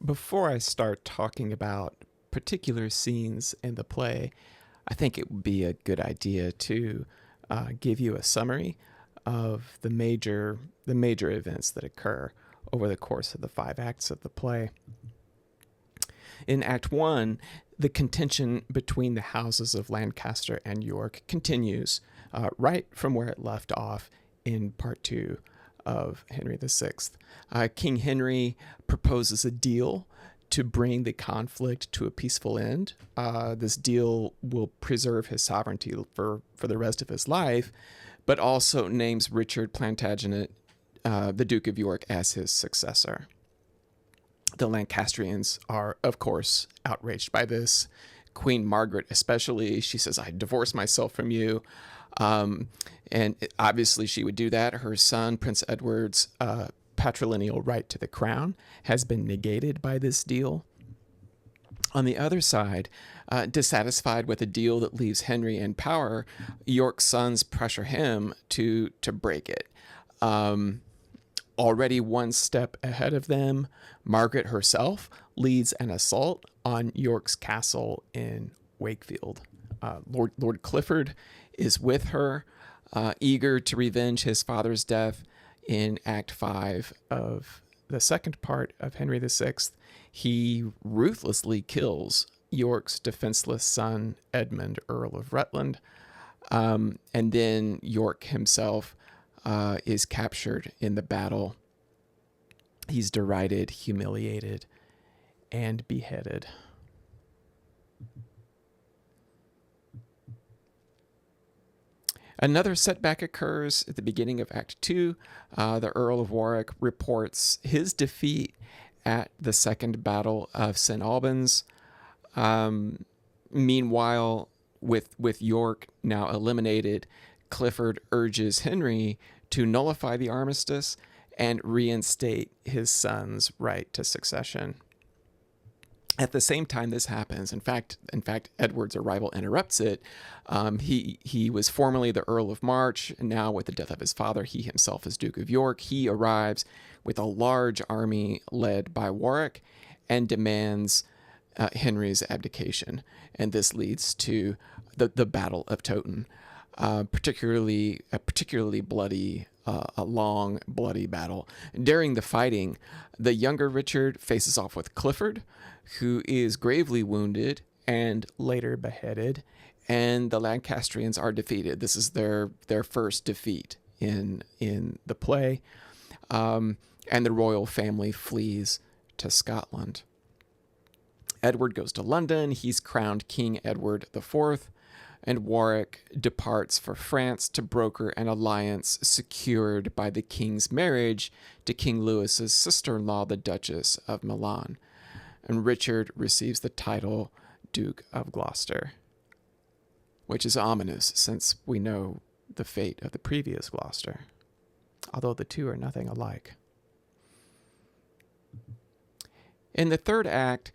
Before I start talking about particular scenes in the play, I think it would be a good idea to give you a summary of the major events that occur over the course of the 5 acts of the play. In Act 1, the contention between the houses of Lancaster and York continues right from where it left off in Part 2 of Henry VI. King Henry proposes a deal to bring the conflict to a peaceful end. This deal will preserve his sovereignty for the rest of his life, but also names Richard Plantagenet, the Duke of York, as his successor. The Lancastrians are, of course, outraged by this. Queen Margaret especially, she says, "I divorce myself from you." And obviously she would do that. Her son, Prince Edward's patrilineal right to the crown has been negated by this deal. On the other side, dissatisfied with a deal that leaves Henry in power, York's sons pressure him to break it. Already one step ahead of them, Margaret herself leads an assault on York's castle in Wakefield. Lord Clifford is with her, eager to revenge his father's death. In Act 5 of the second part of Henry VI, he ruthlessly kills York's defenseless son, Edmund, Earl of Rutland. And then York himself is captured in the battle. He's derided, humiliated, and beheaded. Another setback occurs at the beginning of Act 2. The Earl of Warwick reports his defeat at the Second Battle of St. Albans. Meanwhile, with York now eliminated, Clifford urges Henry to nullify the armistice and reinstate his son's right to succession. At the same time this happens, in fact, Edward's arrival interrupts it. He was formerly the Earl of March, and now with the death of his father, he himself is Duke of York. He arrives with a large army led by Warwick and demands Henry's abdication. And this leads to the Battle of Towton, a particularly bloody, a long, bloody battle. During the fighting, the younger Richard faces off with Clifford, who is gravely wounded and later beheaded, and the Lancastrians are defeated. This is their first defeat in the play, and the royal family flees to Scotland. Edward goes to London. He's crowned King Edward IV, and Warwick departs for France to broker an alliance secured by the king's marriage to King Louis's sister-in-law, the Duchess of Milan. And Richard receives the title Duke of Gloucester, which is ominous since we know the fate of the previous Gloucester, although the two are nothing alike. In the third act,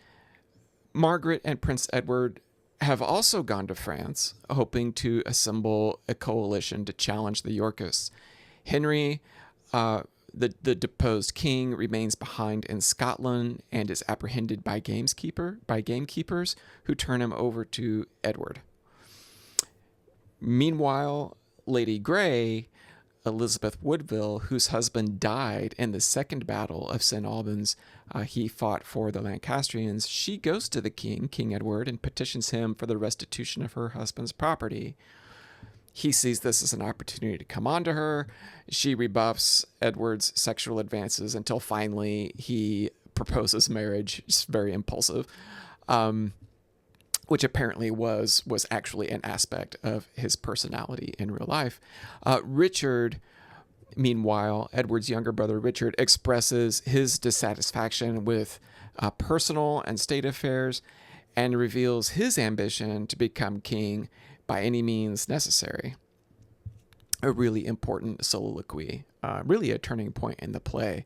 Margaret and Prince Edward have also gone to France, hoping to assemble a coalition to challenge the Yorkists. Henry, the deposed king, remains behind in Scotland and is apprehended by gamekeepers who turn him over to Edward. Meanwhile, Lady Grey, Elizabeth Woodville, whose husband died in the second battle of St. Albans, he fought for the Lancastrians. She goes to the king, King Edward, and petitions him for the restitution of her husband's property. He sees this as an opportunity to come on to her. She rebuffs Edward's sexual advances until finally he proposes marriage. It's very impulsive, which apparently was actually an aspect of his personality in real life. Richard, meanwhile, Edward's younger brother Richard, expresses his dissatisfaction with personal and state affairs and reveals his ambition to become king by any means necessary. A really important soliloquy, really a turning point in the play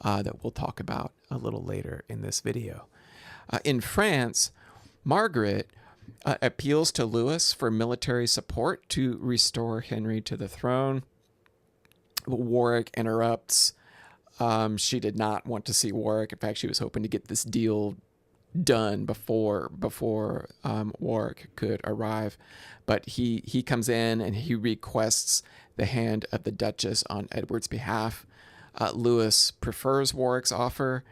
that we'll talk about a little later in this video. In France, Margaret appeals to Louis for military support to restore Henry to the throne. Warwick interrupts She did not want to see Warwick. In fact, she was hoping to get this deal done before Warwick could arrive. But he comes in and he requests the hand of the Duchess on Edward's behalf. Lewis prefers Warwick's offer,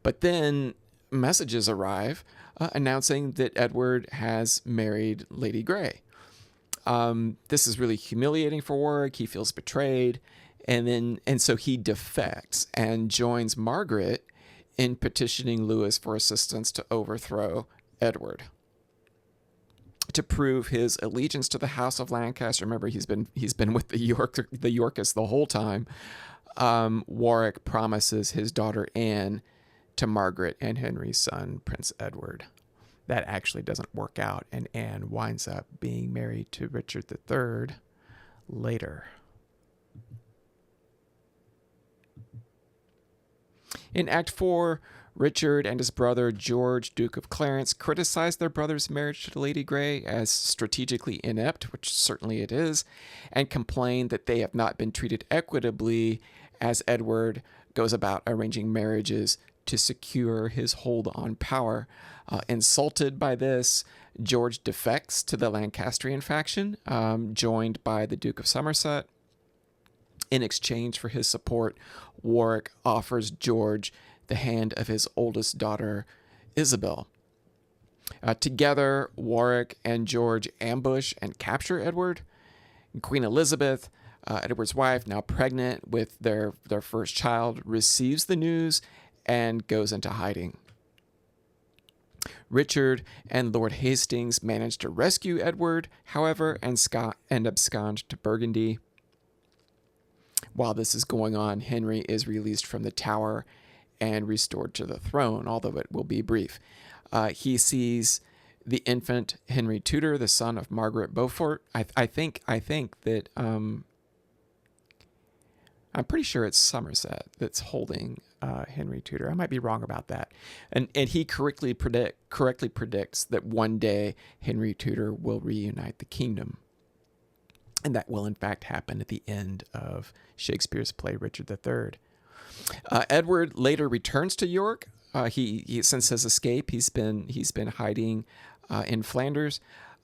but then messages arrive announcing that Edward has married Lady Grey. This is really humiliating for Warwick. He feels betrayed, and so he defects and joins Margaret in petitioning Lewis for assistance to overthrow Edward. To prove his allegiance to the House of Lancaster, remember he's been with the Yorkists the whole time. Warwick promises his daughter Anne to Margaret and Henry's son, Prince Edward. That actually doesn't work out, and Anne winds up being married to Richard III later. In Act 4, Richard and his brother George, Duke of Clarence, criticize their brother's marriage to Lady Grey as strategically inept, which certainly it is, and complain that they have not been treated equitably as Edward goes about arranging marriages to secure his hold on power. Insulted by this, George defects to the Lancastrian faction, joined by the Duke of Somerset. In exchange for his support, Warwick offers George the hand of his oldest daughter, Isabel. Together, Warwick and George ambush and capture Edward. Queen Elizabeth, Edward's wife, now pregnant with their first child, receives the news and goes into hiding. Richard and Lord Hastings manage to rescue Edward, however, and abscond to Burgundy. While this is going on, Henry is released from the Tower and restored to the throne, although it will be brief. He sees the infant Henry Tudor, the son of Margaret Beaufort. I think that I'm pretty sure it's Somerset that's holding Henry Tudor. I might be wrong about that. And he correctly predicts that one day Henry Tudor will reunite the kingdom. And that will, in fact, happen at the end of Shakespeare's play Richard III. Edward later returns to York. He since his escape, he's been hiding in Flanders,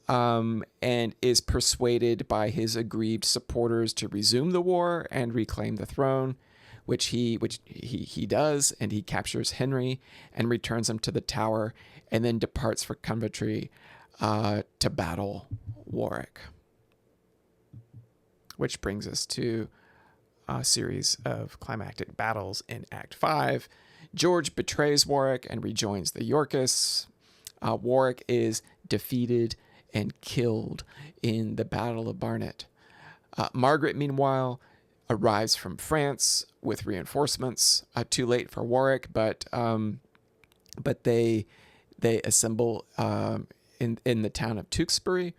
and is persuaded by his aggrieved supporters to resume the war and reclaim the throne, which he does, and he captures Henry and returns him to the Tower, and then departs for Coventry to battle Warwick. Which brings us to a series of climactic battles in Act 5. George betrays Warwick and rejoins the Yorkists. Warwick is defeated and killed in the Battle of Barnet. Margaret, meanwhile, arrives from France with reinforcements. Too late for Warwick, but they assemble in the town of Tewkesbury,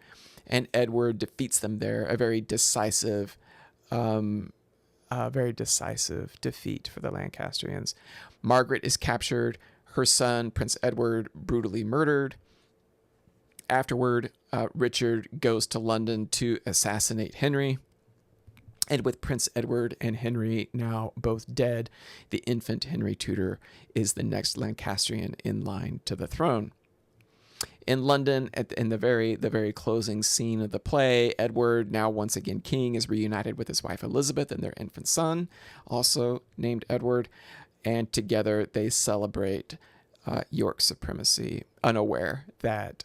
and Edward defeats them there. A very decisive defeat for the Lancastrians. Margaret is captured. Her son, Prince Edward, brutally murdered. Afterward, Richard goes to London to assassinate Henry. And with Prince Edward and Henry now both dead, the infant Henry Tudor is the next Lancastrian in line to the throne. In London, in the very closing scene of the play, Edward, now once again king, is reunited with his wife Elizabeth and their infant son, also named Edward, and together they celebrate York supremacy, unaware that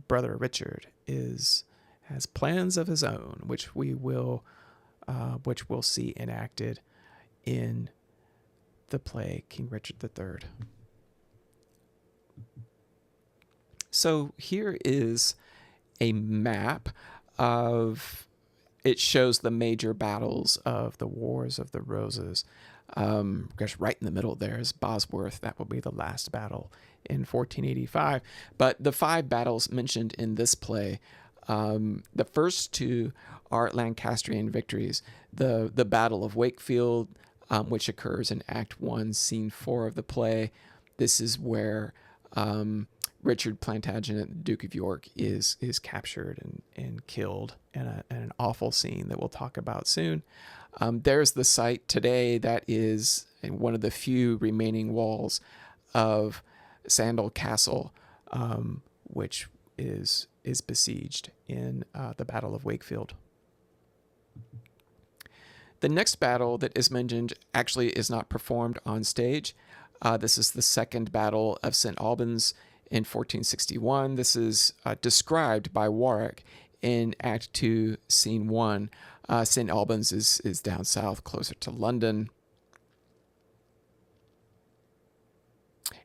brother Richard has plans of his own, which we'll see enacted in the play King Richard III. So here is a map of, it shows the major battles of the Wars of the Roses. Gosh, right in the middle there is Bosworth. That will be the last battle in 1485. But the 5 battles mentioned in this play, the first 2 are Lancastrian victories. The Battle of Wakefield, which occurs in Act 1, Scene 4 of the play. This is where Richard Plantagenet, Duke of York, is captured and killed in an awful scene that we'll talk about soon. There's the site today that is one of the few remaining walls of Sandal Castle, which is besieged in the Battle of Wakefield. The next battle that is mentioned actually is not performed on stage. This is the Second Battle of St. Albans in 1461. This is described by Warwick in Act 2, Scene 1. St. Albans is down south, closer to London.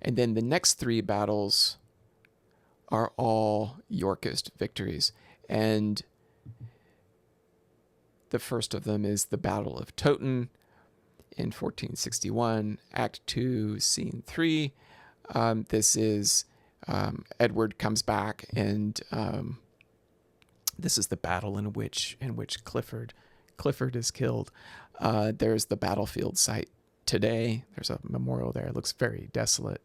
And then the next three battles are all Yorkist victories. And the first of them is the Battle of Towton in 1461, Act 2, Scene 3. This is Edward comes back, and this is the battle in which Clifford is killed. There's the battlefield site today. There's a memorial there. It looks very desolate.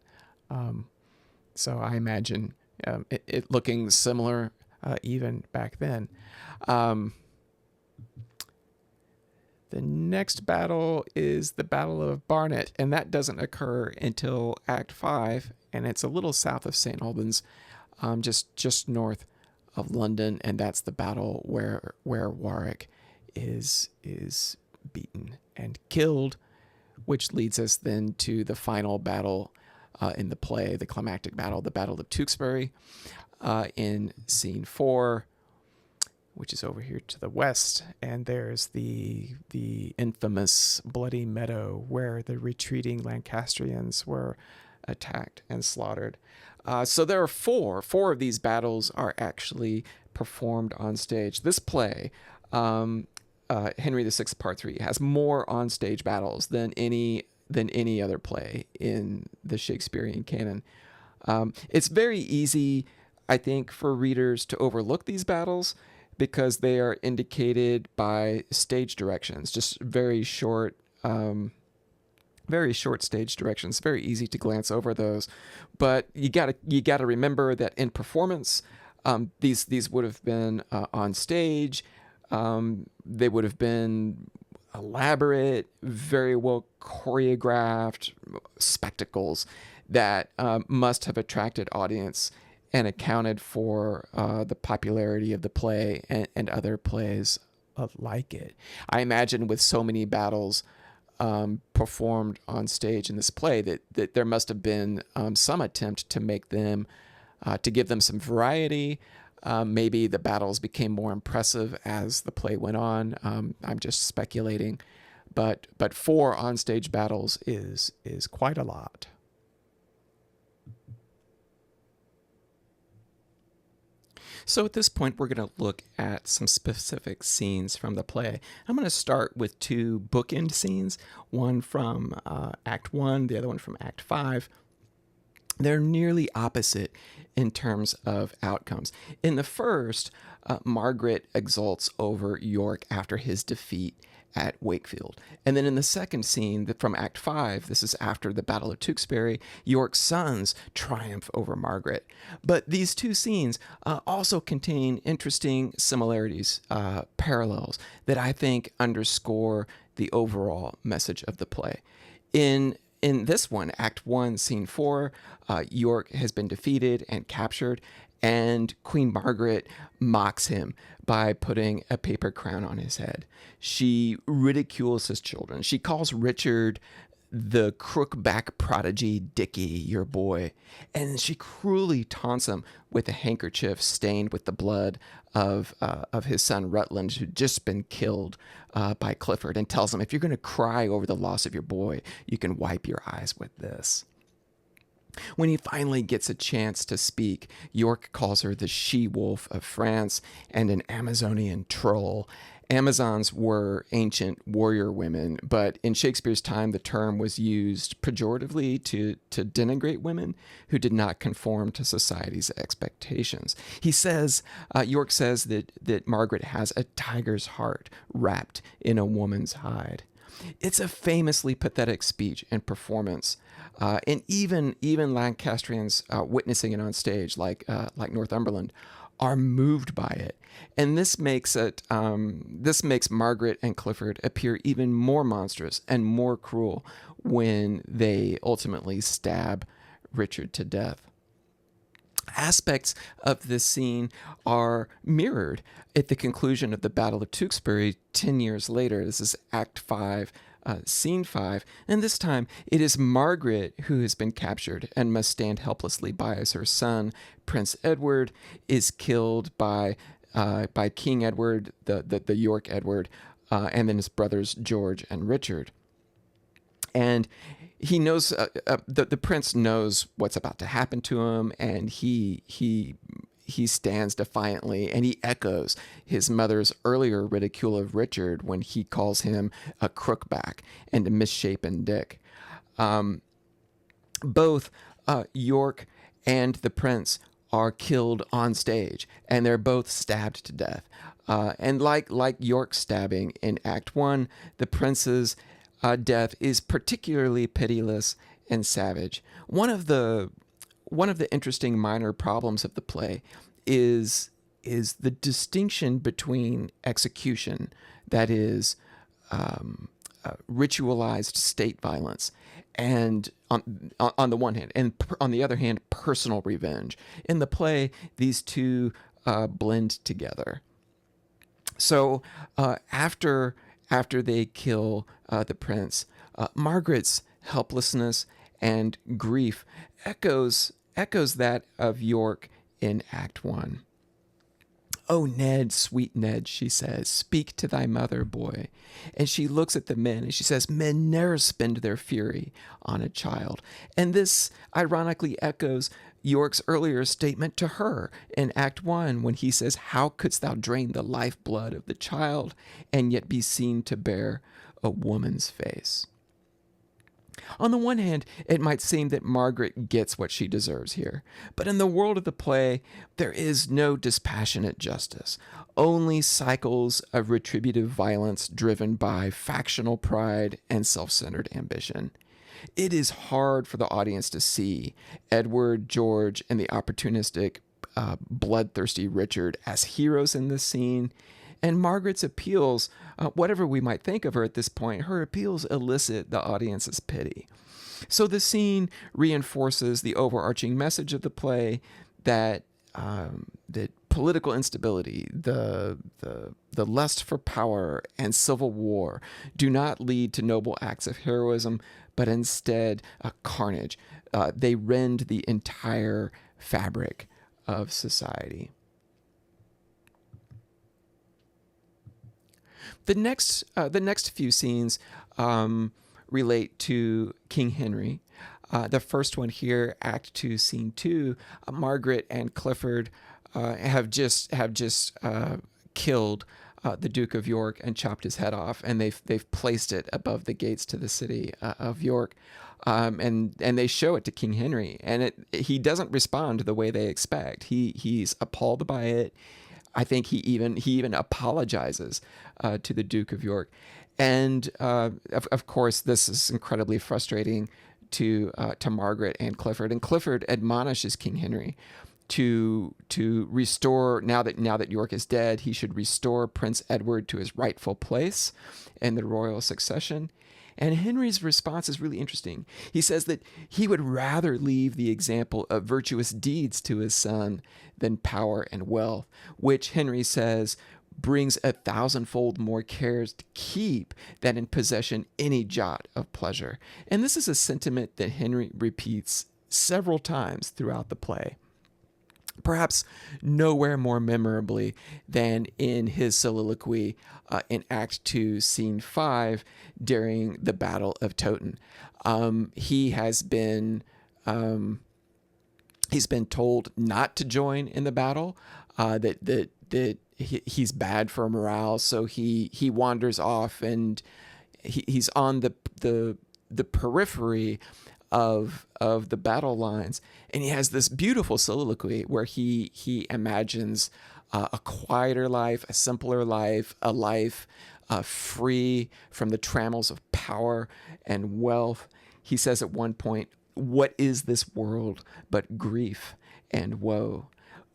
So I imagine it looking similar even back then. The next battle is the Battle of Barnet, and that doesn't occur until Act 5, and it's a little south of St. Albans, just north of London, and that's the battle where Warwick is beaten and killed, which leads us then to the final battle in the play, the climactic battle, the Battle of Tewkesbury, in Scene 4, which is over here to the west, and there's the infamous Bloody Meadow where the retreating Lancastrians were attacked and slaughtered. So there are four of these battles are actually performed on stage. This play, Henry VI Part 3, has more on-stage battles than any other play in the Shakespearean canon. It's very easy, I think, for readers to overlook these battles because they are indicated by stage directions, just very short stage directions. Very easy to glance over those, but you gotta remember that in performance, these would have been on stage. They would have been elaborate, very well choreographed spectacles that must have attracted audience and accounted for the popularity of the play and other plays like it. I imagine with so many battles performed on stage in this play that there must have been some attempt to make them, to give them some variety. Maybe the battles became more impressive as the play went on. I'm just speculating, but 4 on-stage battles is quite a lot. So at this point, we're going to look at some specific scenes from the play. I'm going to start with 2 bookend scenes, one from Act 1, the other one from Act 5. They're nearly opposite in terms of outcomes. In the first, Margaret exults over York after his defeat at Wakefield. And then in the second scene from Act 5, this is after the Battle of Tewkesbury, York's sons triumph over Margaret. But these 2 scenes also contain interesting similarities, parallels, that I think underscore the overall message of the play. In this one, Act 1, Scene 4, York has been defeated and captured, and Queen Margaret mocks him by putting a paper crown on his head. She ridicules his children. She calls Richard the crook-back prodigy Dicky, your boy, and she cruelly taunts him with a handkerchief stained with the blood of his son Rutland, who'd just been killed by Clifford, and tells him, if you're going to cry over the loss of your boy, you can wipe your eyes with this. When he finally gets a chance to speak, York calls her the she-wolf of France and an Amazonian troll. Amazons were ancient warrior women, but in Shakespeare's time, the term was used pejoratively to denigrate women who did not conform to society's expectations. York says that Margaret has a tiger's heart wrapped in a woman's hide. It's a famously pathetic speech and performance, and even Lancastrians witnessing it on stage, like Northumberland, are moved by it, and this makes Margaret and Clifford appear even more monstrous and more cruel when they ultimately stab Richard to death. Aspects of this scene are mirrored at the conclusion of the Battle of Tewkesbury 10 years later. This is Act 5, Scene 5, and this time it is Margaret who has been captured and must stand helplessly by as her son, Prince Edward, is killed by King Edward, the York Edward, and then his brothers George and Richard. And he knows the prince knows what's about to happen to him, and he stands defiantly, and he echoes his mother's earlier ridicule of Richard when he calls him a crookback and a misshapen dick. Both York and the prince are killed on stage, and they're both stabbed to death. And like York's stabbing in Act 1, the prince's death is particularly pitiless and savage. One of the interesting minor problems of the play is the distinction between execution, that is, ritualized state violence, and on the one hand, and on the other hand, personal revenge. In the play, these two blend together. So after they kill the prince, Margaret's helplessness and grief echoes that of York in Act 1. "Oh, Ned, sweet Ned," she says, "speak to thy mother, boy." And she looks at the men and she says, "Men ne'er spend their fury on a child." And this ironically echoes York's earlier statement to her in Act 1 when he says, "How couldst thou drain the lifeblood of the child and yet be seen to bear a woman's face?" On the one hand, it might seem that Margaret gets what she deserves here, but in the world of the play, there is no dispassionate justice, only cycles of retributive violence driven by factional pride and self-centered ambition. It is hard for the audience to see Edward, George, and the opportunistic, bloodthirsty Richard as heroes in this scene. And Margaret's appeals, whatever we might think of her at this point, her appeals elicit the audience's pity. So the scene reinforces the overarching message of the play that political instability, the lust for power, and civil war do not lead to noble acts of heroism, but instead carnage. They rend the entire fabric of society. The next few scenes relate to King Henry. The first one here, Act 2, Scene 2, Margaret and Clifford have just killed the Duke of York and chopped his head off, and they've placed it above the gates to the city of York, and they show it to King Henry, and he doesn't respond the way they expect. He's appalled by it. I think he even apologizes to the Duke of York, and of course this is incredibly frustrating to Margaret and Clifford. And Clifford admonishes King Henry to restore, now that York is dead, he should restore Prince Edward to his rightful place in the royal succession. And Henry's response is really interesting. He says that he would rather leave the example of virtuous deeds to his son than power and wealth, which Henry says brings 1,000-fold more cares to keep than in possession any jot of pleasure. And this is a sentiment that Henry repeats several times throughout the play, perhaps nowhere more memorably than in his soliloquy in Act 2, Scene 5, during the Battle of Toten. He's been told not to join in the battle, that he's bad for morale, so he wanders off, and he's on the periphery of the battle lines, and he has this beautiful soliloquy where he imagines a quieter life, a simpler life, a life free from the trammels of power and wealth. He says at one point, "What is this world but grief and woe?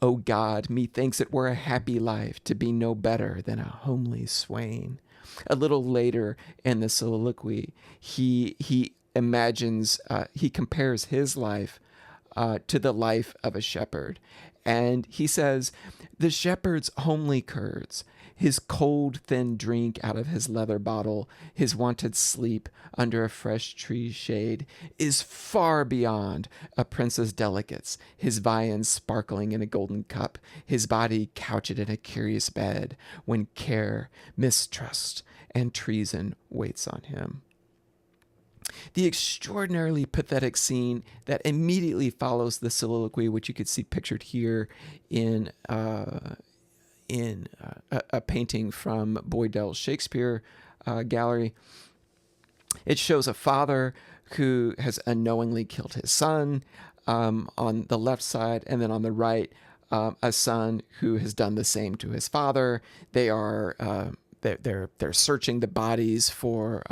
O God, methinks it were a happy life to be no better than a homely swain." A little later in the soliloquy, he imagines, he compares his life to the life of a shepherd. And he says, "The shepherd's homely curds, his cold, thin drink out of his leather bottle, his wonted sleep under a fresh tree shade, is far beyond a prince's delicates, his viands sparkling in a golden cup, his body couched in a curious bed, when care, mistrust, and treason waits on him." The extraordinarily pathetic scene that immediately follows the soliloquy, which you could see pictured here in a painting from Boydell's Shakespeare gallery. It shows a father who has unknowingly killed his son on the left side, and then on the right, a son who has done the same to his father. They are they're searching the bodies for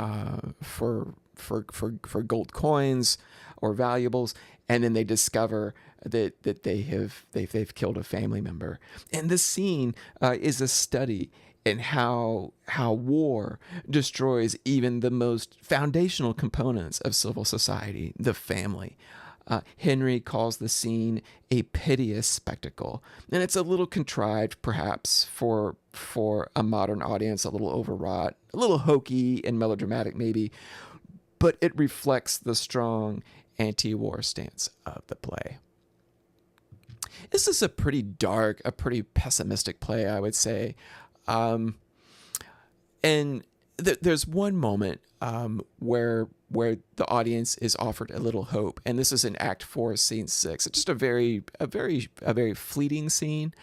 gold coins or valuables, and then they discover that they've killed a family member. And this scene is a study in how war destroys even the most foundational components of civil society, the family. Henry calls the scene a piteous spectacle, and it's a little contrived, perhaps, for a modern audience, a little overwrought, a little hokey and melodramatic, maybe, but it reflects the strong anti-war stance of the play. This is a pretty dark, a pretty pessimistic play, I would say. And there's one moment where the audience is offered a little hope, and this is in Act 4, Scene 6. It's just a very fleeting scene.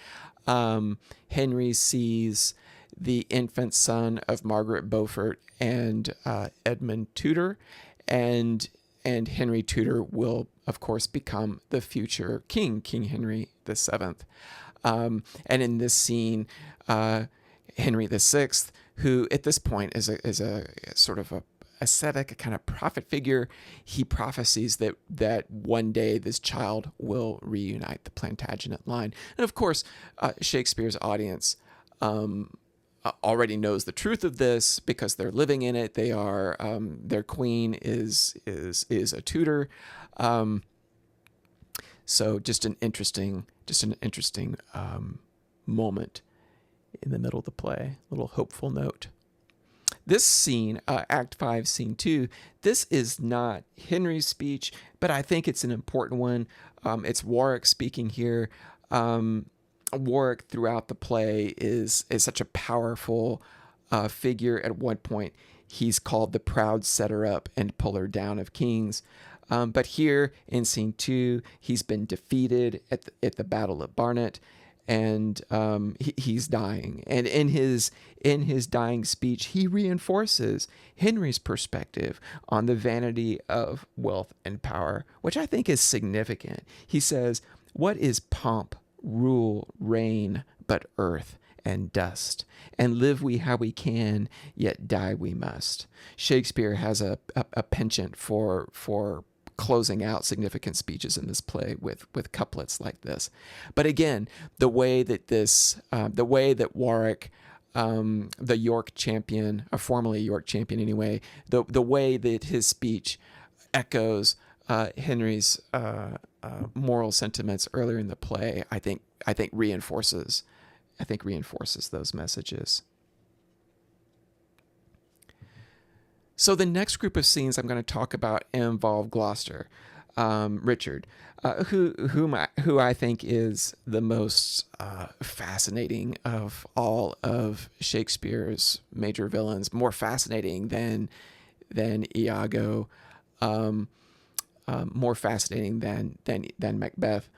Henry sees the infant son of Margaret Beaufort and Edmund Tudor, and Henry Tudor will, of course, become the future king, King Henry VII. And in this scene, Henry VI, who at this point is a sort of a ascetic, a kind of prophet figure, he prophesies that one day this child will reunite the Plantagenet line. And of course, Shakespeare's audience already knows the truth of this because they're living in it. They are their queen is a Tudor. So just an interesting moment in the middle of the play. A little hopeful note. This scene, Act 5, Scene 2, this is not Henry's speech, but I think it's an important one. It's Warwick speaking here. Warwick throughout the play is such a powerful figure. At one point, he's called the proud setter up and puller down of kings. But here in Scene 2, he's been defeated at the Battle of Barnet, and he's dying. And in his dying speech, he reinforces Henry's perspective on the vanity of wealth and power, which I think is significant. He says, "What is pomp, rule, reign, but earth and dust? And live we how we can, yet die we must." Shakespeare has a penchant for closing out significant speeches in this play with couplets like this. But again, the way that Warwick, the York champion, or formerly York champion anyway, the way that his speech echoes Henry's moral sentiments earlier in the play, I think reinforces those messages. So the next group of scenes I'm going to talk about involve Gloucester, Richard, who I think is the most fascinating of all of Shakespeare's major villains, more fascinating than Iago, more fascinating than Macbeth.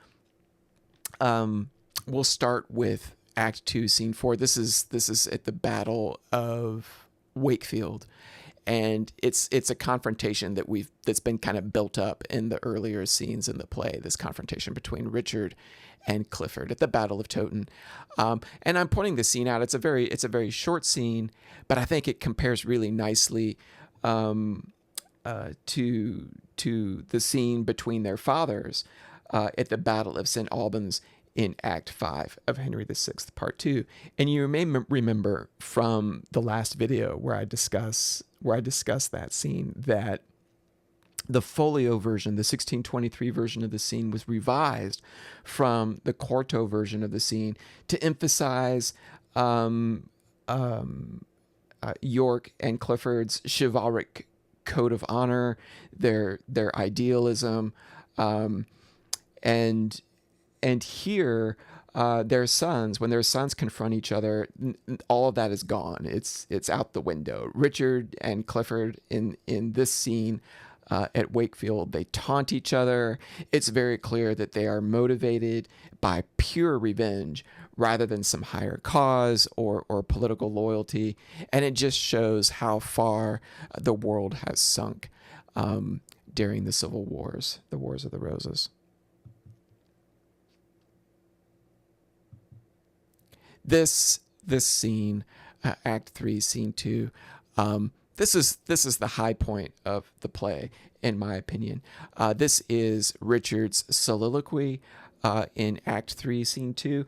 We'll start with Act 2, Scene 4. This is at the Battle of Wakefield. and it's a confrontation that's been kind of built up in the earlier scenes in the play. This confrontation between Richard and Clifford at the Battle of Toten, and I'm pointing this scene out. It's a very short scene, but I think it compares really nicely to the scene between their fathers at the Battle of St. Albans in Act 5 of Henry VI, Part 2. And you may remember from the last video where I discuss that scene that the folio version, the 1623 version of the scene, was revised from the quarto version of the scene to emphasize York and Clifford's chivalric code of honor, their idealism, and here their sons, when their sons confront each other, all of that is gone. It's out the window. Richard and Clifford in this scene at Wakefield, they taunt each other. It's very clear that they are motivated by pure revenge rather than some higher cause or political loyalty. And it just shows how far the world has sunk during the Civil Wars, the Wars of the Roses. This scene, Act 3, Scene 2, this is the high point of the play, in my opinion. This is Richard's soliloquy in Act 3, Scene 2.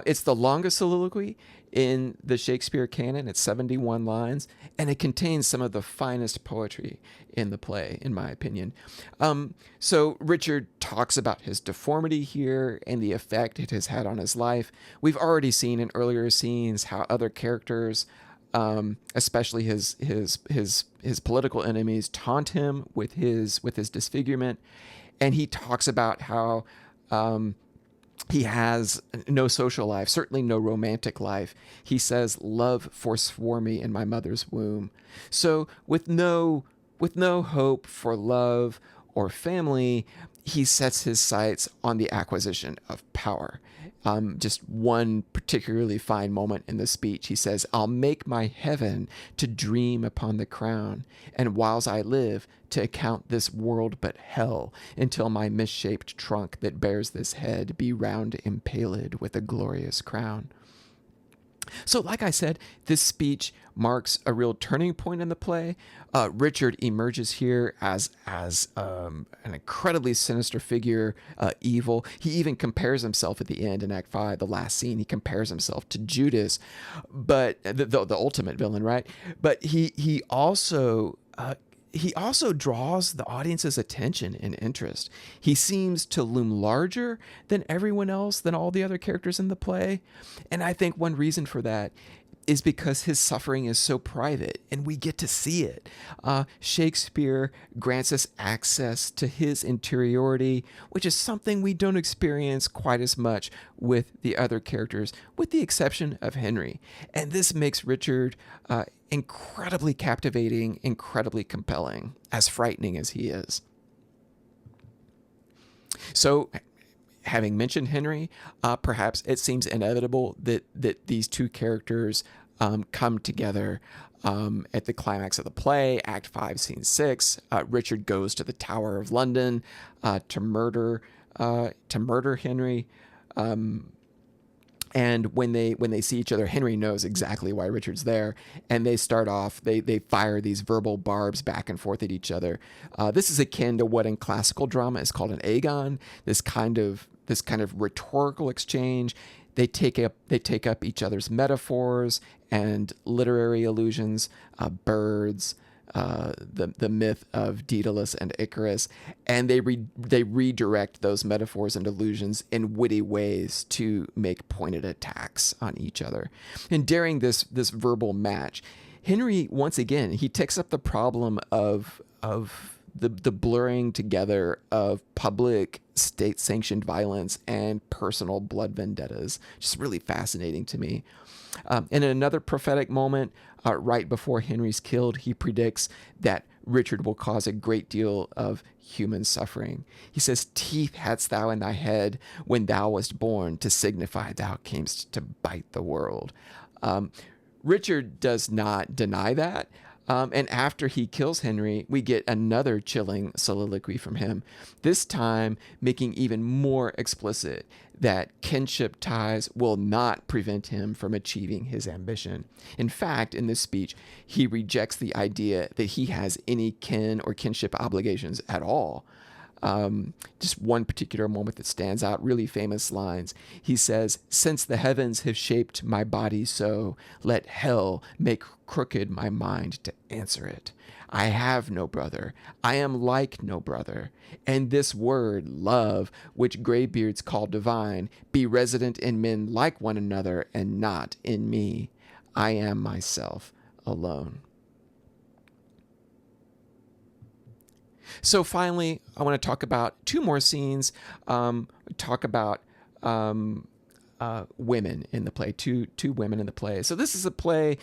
It's the longest soliloquy in the Shakespeare canon. It's 71 lines, and it contains some of the finest poetry in the play, in my opinion. So Richard talks about his deformity here and the effect it has had on his life. We've already seen in earlier scenes how other characters, especially his political enemies, taunt him with his disfigurement, and he talks about how he has no social life, certainly no romantic life. He says, "Love forswore me in my mother's womb." So with no hope for love or family, he sets his sights on the acquisition of power. Just one particularly fine moment in the speech, he says, "I'll make my heaven to dream upon the crown, and whiles I live, to account this world but hell, until my misshaped trunk that bears this head be round impaled with a glorious crown." So, like I said, this speech marks a real turning point in the play. Richard emerges here as an incredibly sinister figure, evil. He even compares himself at the end in Act 5, the last scene. He compares himself to Judas, but the ultimate villain, right? But he also draws the audience's attention and interest. He seems to loom larger than everyone else, than all the other characters in the play. And I think one reason for that is because his suffering is so private and we get to see it. Shakespeare grants us access to his interiority, which is something we don't experience quite as much with the other characters, with the exception of Henry. And this makes Richard incredibly captivating, incredibly compelling, as frightening as he is. So, having mentioned Henry, perhaps it seems inevitable that these two characters come together at the climax of the play, Act 5, Scene 6. Richard goes to the Tower of London to murder Henry. And when they see each other, Henry knows exactly why Richard's there, and they start off. They fire these verbal barbs back and forth at each other. This is akin to what in classical drama is called an agon. This kind of rhetorical exchange. They take up each other's metaphors and literary allusions, birds, the myth of Daedalus and Icarus, and they redirect those metaphors and allusions in witty ways to make pointed attacks on each other. And during this verbal match, Henry once again he takes up the problem of the blurring together of public state-sanctioned violence and personal blood vendettas. Just really fascinating to me. And in another prophetic moment, right before Henry's killed, he predicts that Richard will cause a great deal of human suffering. He says, "Teeth hadst thou in thy head when thou wast born, to signify thou camest to bite the world." Richard does not deny that. And after he kills Henry, we get another chilling soliloquy from him, this time making even more explicit that kinship ties will not prevent him from achieving his ambition. In fact, in this speech, he rejects the idea that he has any kin or kinship obligations at all. Just one particular moment that stands out, really famous lines. He says, "Since the heavens have shaped my body so, let hell make crooked my mind to answer it. I have no brother. I am like no brother. And this word, love, which graybeards call divine, be resident in men like one another and not in me. I am myself alone." So finally, I want to talk about two more scenes. Talk about women in the play, two women in the play. So this is a play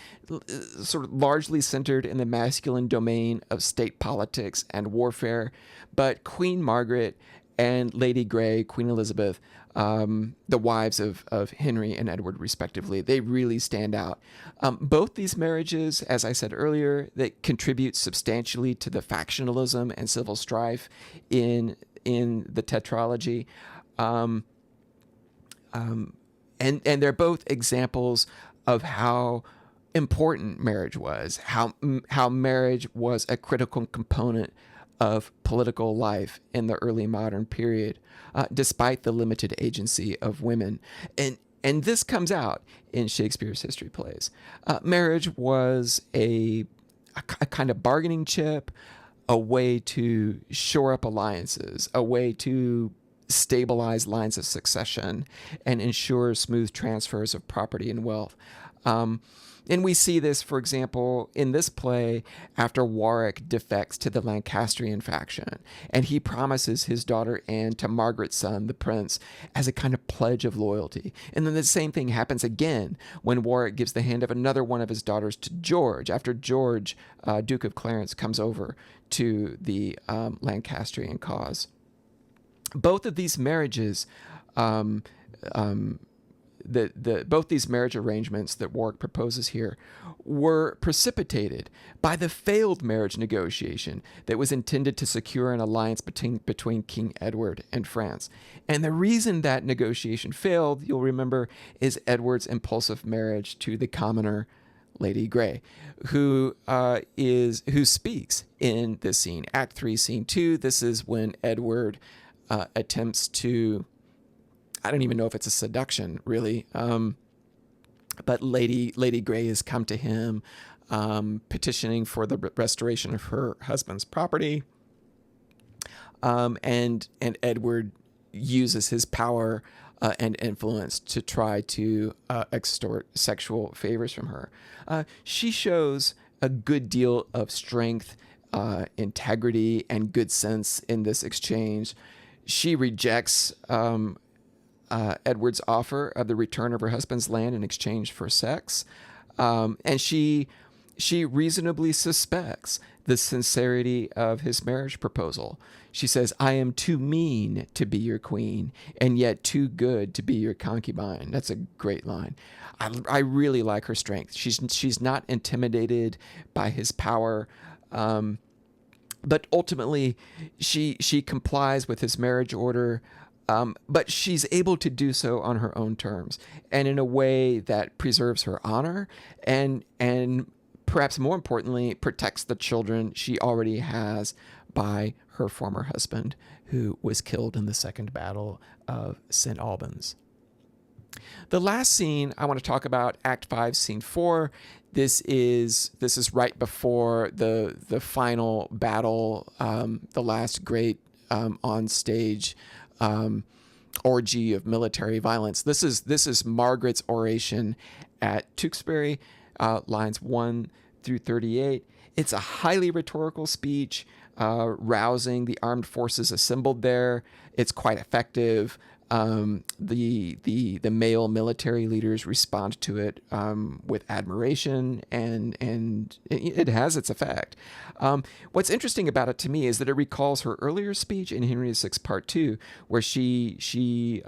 sort of largely centered in the masculine domain of state politics and warfare, but Queen Margaret and Lady Grey, Queen Elizabeth, the wives of Henry and Edward, respectively, they really stand out. Both these marriages, as I said earlier, they contribute substantially to the factionalism and civil strife in the tetralogy. And they're both examples of how important marriage was, how marriage was a critical component of political life in the early modern period, despite the limited agency of women. And this comes out in Shakespeare's history plays. Marriage was a kind of bargaining chip, a way to shore up alliances, a way to stabilize lines of succession and ensure smooth transfers of property and wealth. And we see this, for example, in this play after Warwick defects to the Lancastrian faction, and he promises his daughter Anne to Margaret's son, the prince, as a kind of pledge of loyalty. And then the same thing happens again when Warwick gives the hand of another one of his daughters to George, after George, Duke of Clarence, comes over to the Lancastrian cause. Both of these marriages, both these marriage arrangements that Warwick proposes here were precipitated by the failed marriage negotiation that was intended to secure an alliance between King Edward and France. And the reason that negotiation failed, you'll remember, is Edward's impulsive marriage to the commoner Lady Grey, who speaks in this scene, Act 3, Scene 2. This is when Edward attempts to, I don't even know if it's a seduction, really, but Lady Grey has come to him, petitioning for the restoration of her husband's property, and Edward uses his power and influence to try to extort sexual favors from her. She shows a good deal of strength, integrity, and good sense in this exchange. She rejects Edward's offer of the return of her husband's land in exchange for sex, and she reasonably suspects the sincerity of his marriage proposal. She says, "I am too mean to be your queen, and yet too good to be your concubine." That's a great line. I really like her strength. She's not intimidated by his power. But ultimately, she complies with his marriage order, but she's able to do so on her own terms and in a way that preserves her honor and perhaps more importantly, protects the children she already has by her former husband, who was killed in the Second Battle of St. Albans. The last scene I want to talk about, Act 5, Scene 4. This is right before the final battle, the last great on stage orgy of military violence. This is Margaret's oration at Tewkesbury, lines 1 through 38. It's a highly rhetorical speech, rousing the armed forces assembled there. It's quite effective. The male military leaders respond to it with admiration, and it has its effect. What's interesting about it to me is that it recalls her earlier speech in Henry VI Part 2, where she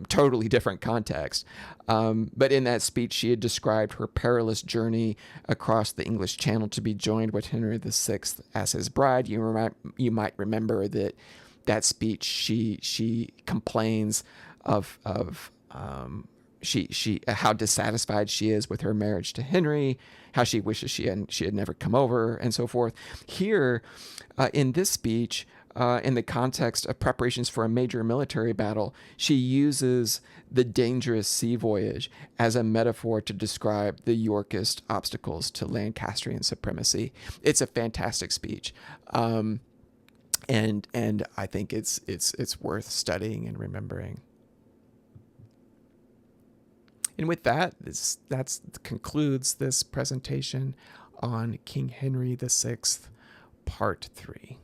totally different context. But in that speech, she had described her perilous journey across the English Channel to be joined with Henry VI as his bride. You might remember that speech. She complains of she how dissatisfied she is with her marriage to Henry, how she wishes she had never come over, and so forth. Here, in this speech, in the context of preparations for a major military battle, she uses the dangerous sea voyage as a metaphor to describe the Yorkist obstacles to Lancastrian supremacy. It's a fantastic speech. And I think it's worth studying and remembering. And with that concludes this presentation on King Henry VI, Part 3.